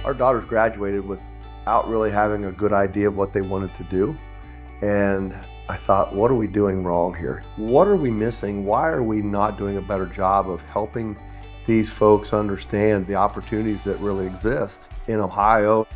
Our daughters graduated without really having a good idea of what they wanted to do. And I thought, what are we doing wrong here? What are we missing? Why are we not doing a better job of helping these folks understand the opportunities that really exist in Ohio?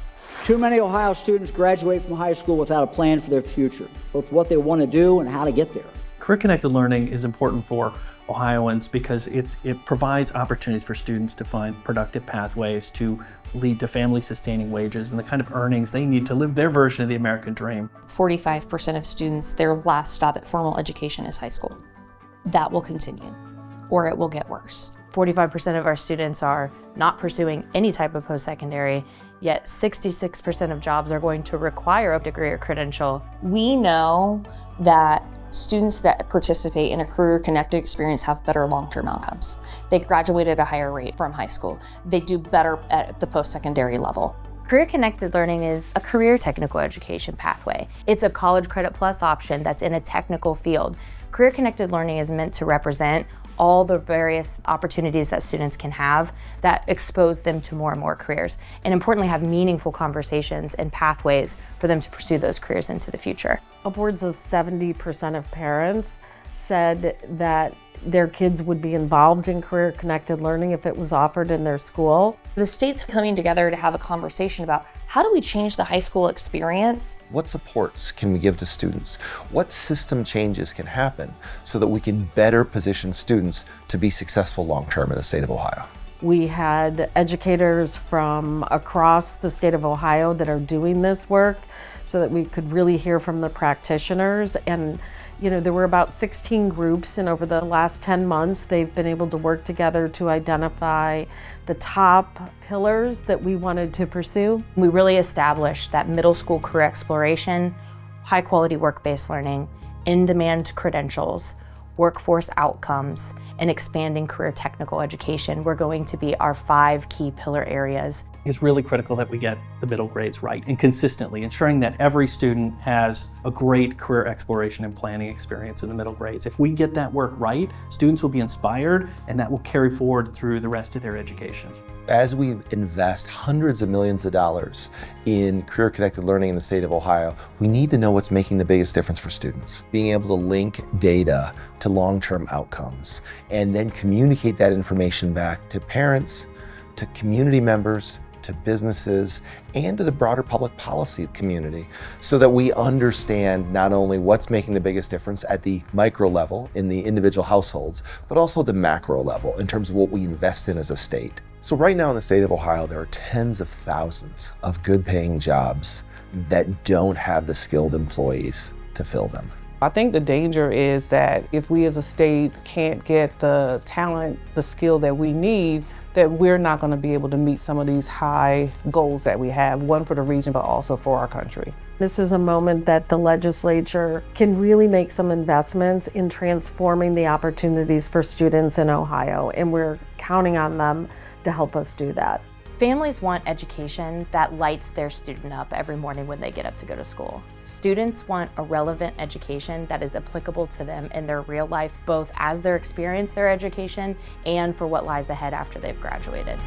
Too many Ohio students graduate from high school without a plan for their future, both what they want to do and how to get there. Career-connected learning is important for Ohioans because it provides opportunities for students to find productive pathways to lead to family-sustaining wages and the kind of earnings they need to live their version of the American dream. 45% of students, their last stop at formal education is high school. That will continue, or it will get worse. 45% of our students are not pursuing any type of post-secondary, yet 66% of jobs are going to require a degree or credential. We know that students that participate in a career-connected experience have better long-term outcomes. They graduate at a higher rate from high school. They do better at the post-secondary level. Career-connected learning is a career technical education pathway. It's a college credit plus option that's in a technical field. Career-connected learning is meant to represent all the various opportunities that students can have that expose them to more and more careers, and importantly have meaningful conversations and pathways for them to pursue those careers into the future. Upwards of 70% of parents said that their kids would be involved in career-connected learning if it was offered in their school. The state's coming together to have a conversation about how do we change the high school experience? What supports can we give to students? What system changes can happen so that we can better position students to be successful long-term in the state of Ohio? We had educators from across the state of Ohio that are doing this work so that we could really hear from the practitioners. And there were about 16 groups, and over the last 10 months, they've been able to work together to identify the top pillars that we wanted to pursue. We really established that middle school career exploration, high quality work-based learning, in-demand credentials, workforce outcomes, and expanding career technical education were going to be our 5 key pillar areas. It's really critical that we get the middle grades right and consistently, ensuring that every student has a great career exploration and planning experience in the middle grades. If we get that work right, students will be inspired, and that will carry forward through the rest of their education. As we invest hundreds of millions of dollars in career-connected learning in the state of Ohio, we need to know what's making the biggest difference for students. Being able to link data to long-term outcomes and then communicate that information back to parents, to community members, to businesses, and to the broader public policy community so that we understand not only what's making the biggest difference at the micro level in the individual households, but also the macro level in terms of what we invest in as a state. So right now in the state of Ohio, there are tens of thousands of good paying jobs that don't have the skilled employees to fill them. I think the danger is that if we as a state can't get the talent, the skill that we need, that we're not going to be able to meet some of these high goals that we have, one for the region, but also for our country. This is a moment that the legislature can really make some investments in transforming the opportunities for students in Ohio, and we're counting on them to help us do that. Families want education that lights their student up every morning when they get up to go to school. Students want a relevant education that is applicable to them in their real life, both as they experience their education and for what lies ahead after they've graduated.